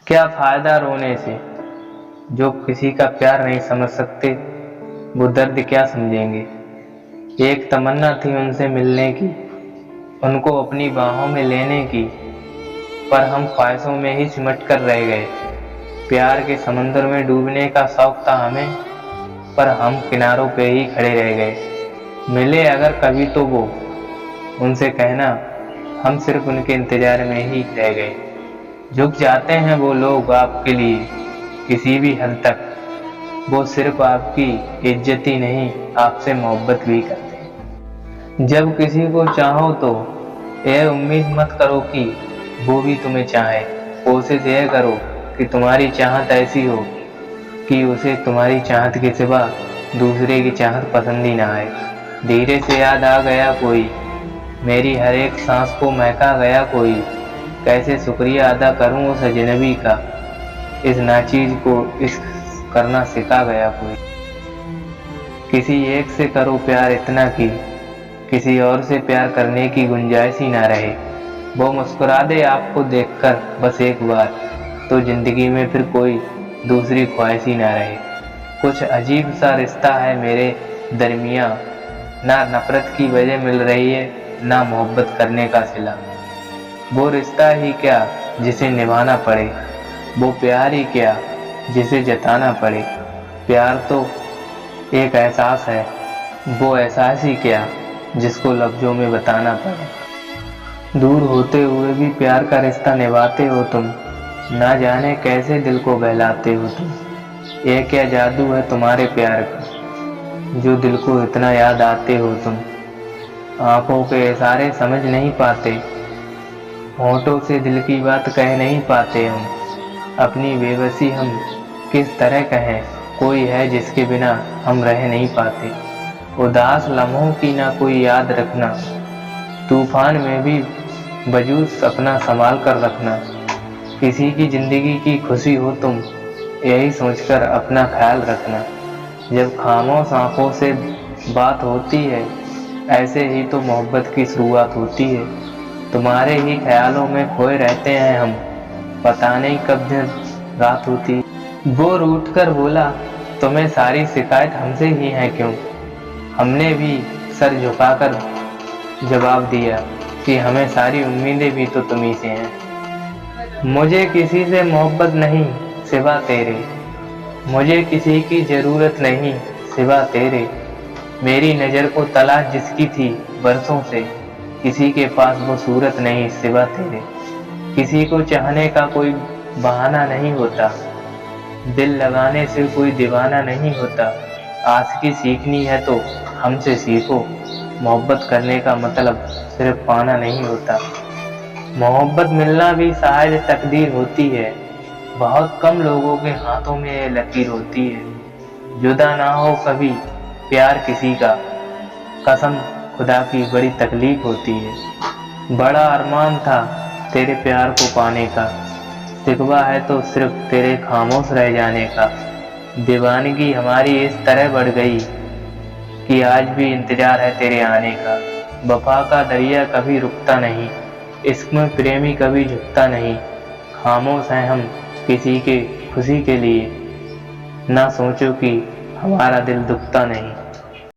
क्या फायदा रोने से, जो किसी का प्यार नहीं समझ सकते वो दर्द क्या समझेंगे। एक तमन्ना थी उनसे मिलने की, उनको अपनी बाहों में लेने की, पर हम ख्वाहिशों में ही सिमट कर रह गए। प्यार के समंदर में डूबने का शौक था हमें, पर हम किनारों पे ही खड़े रह गए। मिले अगर कभी तो वो उनसे कहना, हम सिर्फ उनके इंतजार में ही रह गए। झुक जाते हैं वो लोग आपके लिए किसी भी हद तक, वो सिर्फ आपकी इज्जत ही नहीं आपसे मोहब्बत भी करते हैं। जब किसी को चाहो तो यह उम्मीद मत करो कि वो भी तुम्हें चाहे। कोशिश यह करो कि तुम्हारी चाहत ऐसी हो कि उसे तुम्हारी चाहत के सिवा दूसरे की चाहत पसंद ही ना आए। धीरे से याद आ गया कोई, मेरी हर एक सांस को महका गया कोई। कैसे शुक्रिया अदा करूं उस अजनबी का, इस नाचीज को इश्क करना सिखा गया कोई। किसी एक से करो प्यार इतना कि किसी और से प्यार करने की गुंजाइश ही ना रहे। वो मुस्कुरा दे आपको देखकर बस एक बार, तो जिंदगी में फिर कोई दूसरी ख्वाहिश ही ना रहे। कुछ अजीब सा रिश्ता है मेरे दरमियाँ, ना नफरत की वजह मिल रही है ना मोहब्बत करने का सिला। वो रिश्ता ही क्या जिसे निभाना पड़े, वो प्यार ही क्या जिसे जताना पड़े। प्यार तो एक एहसास है, वो एहसास ही क्या जिसको लफ्जों में बताना पड़े। दूर होते हुए भी प्यार का रिश्ता निभाते हो तुम, ना जाने कैसे दिल को बहलाते हो तुम। ये क्या जादू है तुम्हारे प्यार का, जो दिल को इतना याद आते हो तुम। आंखों के इशारे समझ नहीं पाते, होठों से दिल की बात कह नहीं पाते हम। अपनी बेबसी हम किस तरह कहें, कोई है जिसके बिना हम रह नहीं पाते। उदास लम्हों की ना कोई याद रखना, तूफान में भी वजूद अपना संभाल कर रखना। किसी की जिंदगी की खुशी हो तुम, यही सोचकर अपना ख्याल रखना। जब खामोश आंखों से बात होती है, ऐसे ही तो मोहब्बत की शुरुआत होती है। तुम्हारे ही ख्यालों में खोए रहते हैं हम, पता नहीं कब दिन रात होती। वो रूठ कर बोला, तुम्हें सारी शिकायत हमसे ही है क्यों। हमने भी सर झुकाकर जवाब दिया कि हमें सारी उम्मीदें भी तो तुम्ही से हैं। मुझे किसी से मोहब्बत नहीं सिवा तेरे, मुझे किसी की ज़रूरत नहीं सिवा तेरे। मेरी नज़र को तलाश जिसकी थी बरसों से, किसी के पास वो सूरत नहीं सिवा तेरे। किसी को चाहने का कोई बहाना नहीं होता, दिल लगाने से कोई दीवाना नहीं होता। आशिकी सीखनी है तो हमसे सीखो, मोहब्बत करने का मतलब सिर्फ पाना नहीं होता। मोहब्बत मिलना भी शायद तकदीर होती है, बहुत कम लोगों के हाथों में ये लकीर होती है। जुदा ना हो कभी प्यार किसी का, कसम खुदा की बड़ी तकलीफ होती है। बड़ा अरमान था तेरे प्यार को पाने का, शिकवा है तो सिर्फ तेरे खामोश रह जाने का। दीवानगी हमारी इस तरह बढ़ गई कि आज भी इंतजार है तेरे आने का। वफा का दरिया कभी रुकता नहीं, इश्क में प्रेमी कभी झुकता नहीं। खामोश हैं हम किसी के खुशी के लिए, ना सोचो कि हमारा दिल दुखता नहीं।